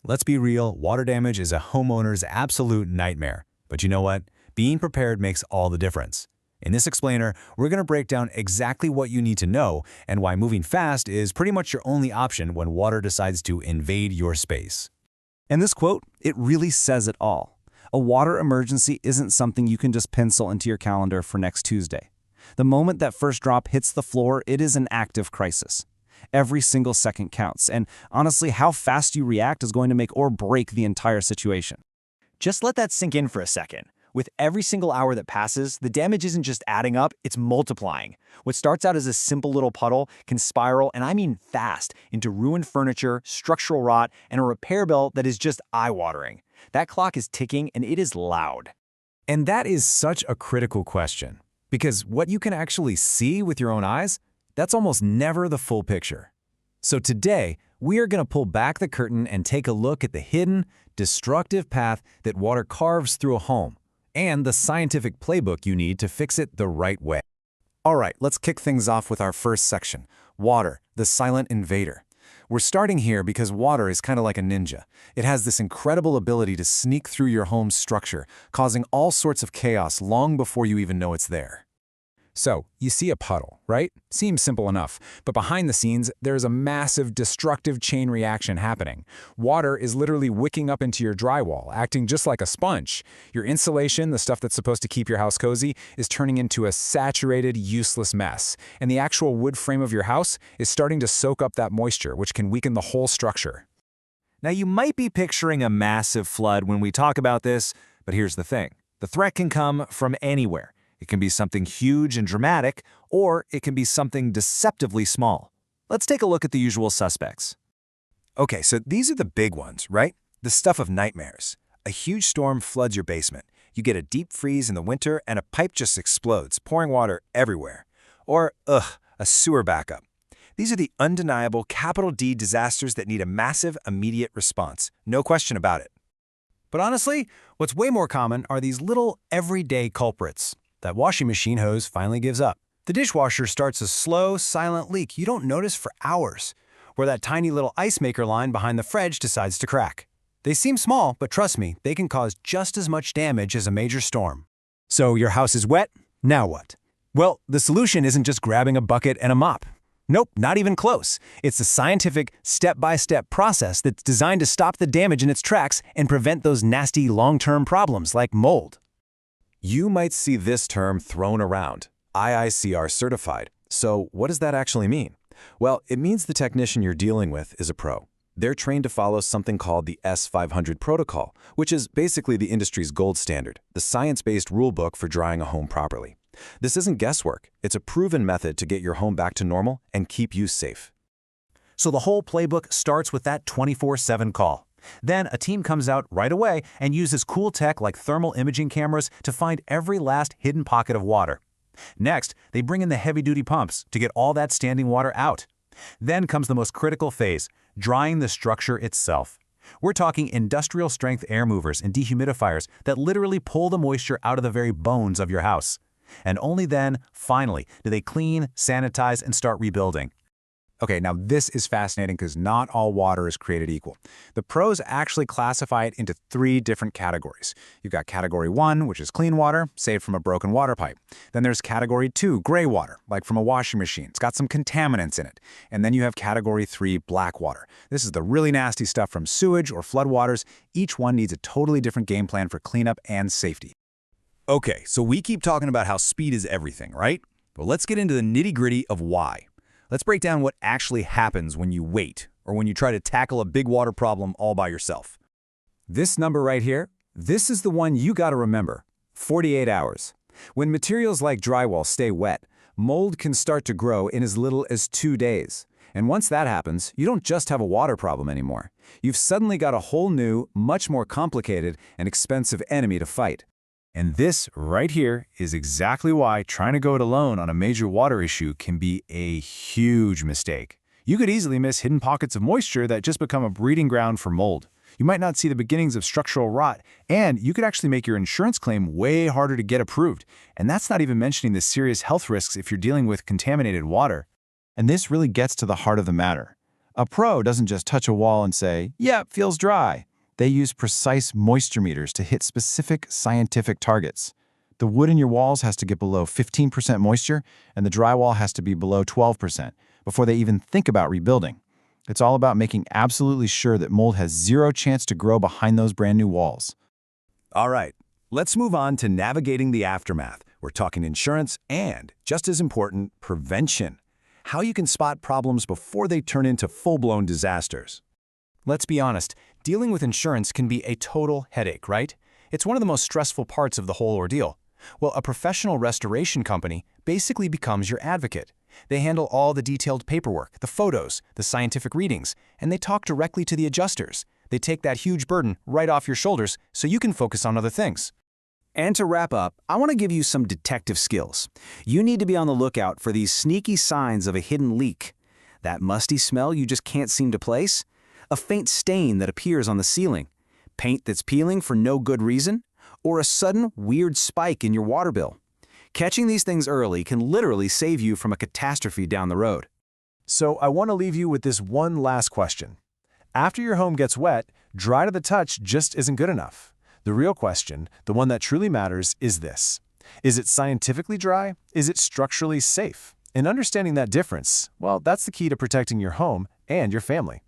Let's be real, water damage is a homeowner's absolute nightmare. But you know what? Being prepared makes all the difference. In this explainer, we're going to break down exactly what you need to know and why moving fast is pretty much your only option when water decides to invade your space. And this quote, it really says it all. A water emergency isn't something you can just pencil into your calendar for next Tuesday. The moment that first drop hits the floor, it is an active crisis. Every single second counts, and honestly, how fast you react is going to make or break the entire situation. Just let that sink in for a second. With every single hour that passes, the damage isn't just adding up, it's multiplying. What starts out as a simple little puddle can spiral, and I mean fast, into ruined furniture, structural rot, and a repair bill that is just eye-watering. That clock is ticking, and it is loud. And that is such a critical question, because what you can actually see with your own eyes, that's almost never the full picture. So today, we are going to pull back the curtain and take a look at the hidden, destructive path that water carves through a home, and the scientific playbook you need to fix it the right way. All right, let's kick things off with our first section, water, the silent invader. We're starting here because water is kind of like a ninja. It has this incredible ability to sneak through your home's structure, causing all sorts of chaos long before you even know it's there. So, you see a puddle, right? Seems simple enough, but behind the scenes, there's a massive destructive chain reaction happening. Water is literally wicking up into your drywall, acting just like a sponge. Your insulation, the stuff that's supposed to keep your house cozy, is turning into a saturated, useless mess. And the actual wood frame of your house is starting to soak up that moisture, which can weaken the whole structure. Now, you might be picturing a massive flood when we talk about this, but here's the thing. The threat can come from anywhere. It can be something huge and dramatic, or it can be something deceptively small. Let's take a look at the usual suspects. Okay, so these are the big ones, right? The stuff of nightmares. A huge storm floods your basement. You get a deep freeze in the winter and a pipe just explodes, pouring water everywhere. Or, a sewer backup. These are the undeniable capital D disasters that need a massive, immediate response. No question about it. But honestly, what's way more common are these little everyday culprits. That washing machine hose finally gives up. The dishwasher starts a slow, silent leak you don't notice for hours. Or that tiny little ice maker line behind the fridge decides to crack. They seem small, but trust me, they can cause just as much damage as a major storm. So your house is wet? Now what? Well, the solution isn't just grabbing a bucket and a mop. Nope, not even close. It's a scientific, step-by-step process that's designed to stop the damage in its tracks and prevent those nasty long-term problems like mold. You might see this term thrown around, IICR certified. So what does that actually mean? Well, it means the technician you're dealing with is a pro. They're trained to follow something called the S500 protocol, which is basically the industry's gold standard, the science-based rulebook for drying a home properly. This isn't guesswork. It's a proven method to get your home back to normal and keep you safe. So the whole playbook starts with that 24/7 call. Then a team comes out right away and uses cool tech like thermal imaging cameras to find every last hidden pocket of water. Next, they bring in the heavy-duty pumps to get all that standing water out. Then comes the most critical phase, drying the structure itself. We're talking industrial-strength air movers and dehumidifiers that literally pull the moisture out of the very bones of your house. And only then, finally, do they clean, sanitize, and start rebuilding. Okay, now this is fascinating because not all water is created equal. The pros actually classify it into 3 different categories. You've got Category 1, which is clean water, saved from a broken water pipe. Then there's Category 2, gray water, like from a washing machine. It's got some contaminants in it. And then you have Category 3, black water. This is the really nasty stuff from sewage or floodwaters. Each one needs a totally different game plan for cleanup and safety. Okay, so we keep talking about how speed is everything, right? Well, let's get into the nitty-gritty of why. Let's break down what actually happens when you wait, or when you try to tackle a big water problem all by yourself. This number right here, this is the one you gotta remember, 48 hours. When materials like drywall stay wet, mold can start to grow in as little as 2 days. And once that happens, you don't just have a water problem anymore. You've suddenly got a whole new, much more complicated and expensive enemy to fight. And this right here is exactly why trying to go it alone on a major water issue can be a huge mistake. You could easily miss hidden pockets of moisture that just become a breeding ground for mold. You might not see the beginnings of structural rot, and you could actually make your insurance claim way harder to get approved. And that's not even mentioning the serious health risks if you're dealing with contaminated water. And this really gets to the heart of the matter. A pro doesn't just touch a wall and say, yeah, it feels dry. They use precise moisture meters to hit specific scientific targets. The wood in your walls has to get below 15% moisture, and the drywall has to be below 12% before they even think about rebuilding. It's all about making absolutely sure that mold has zero chance to grow behind those brand new walls. All right, let's move on to navigating the aftermath. We're talking insurance and, just as important, prevention. How you can spot problems before they turn into full-blown disasters. Let's be honest, dealing with insurance can be a total headache, right? It's one of the most stressful parts of the whole ordeal. Well, a professional restoration company basically becomes your advocate. They handle all the detailed paperwork, the photos, the scientific readings, and they talk directly to the adjusters. They take that huge burden right off your shoulders so you can focus on other things. And to wrap up, I want to give you some detective skills. You need to be on the lookout for these sneaky signs of a hidden leak. That musty smell you just can't seem to place? A faint stain that appears on the ceiling? Paint that's peeling for no good reason? Or a sudden, weird spike in your water bill? Catching these things early can literally save you from a catastrophe down the road. So I want to leave you with this one last question. After your home gets wet, dry to the touch just isn't good enough. The real question, the one that truly matters, is this. Is it scientifically dry? Is it structurally safe? And understanding that difference, well, that's the key to protecting your home and your family.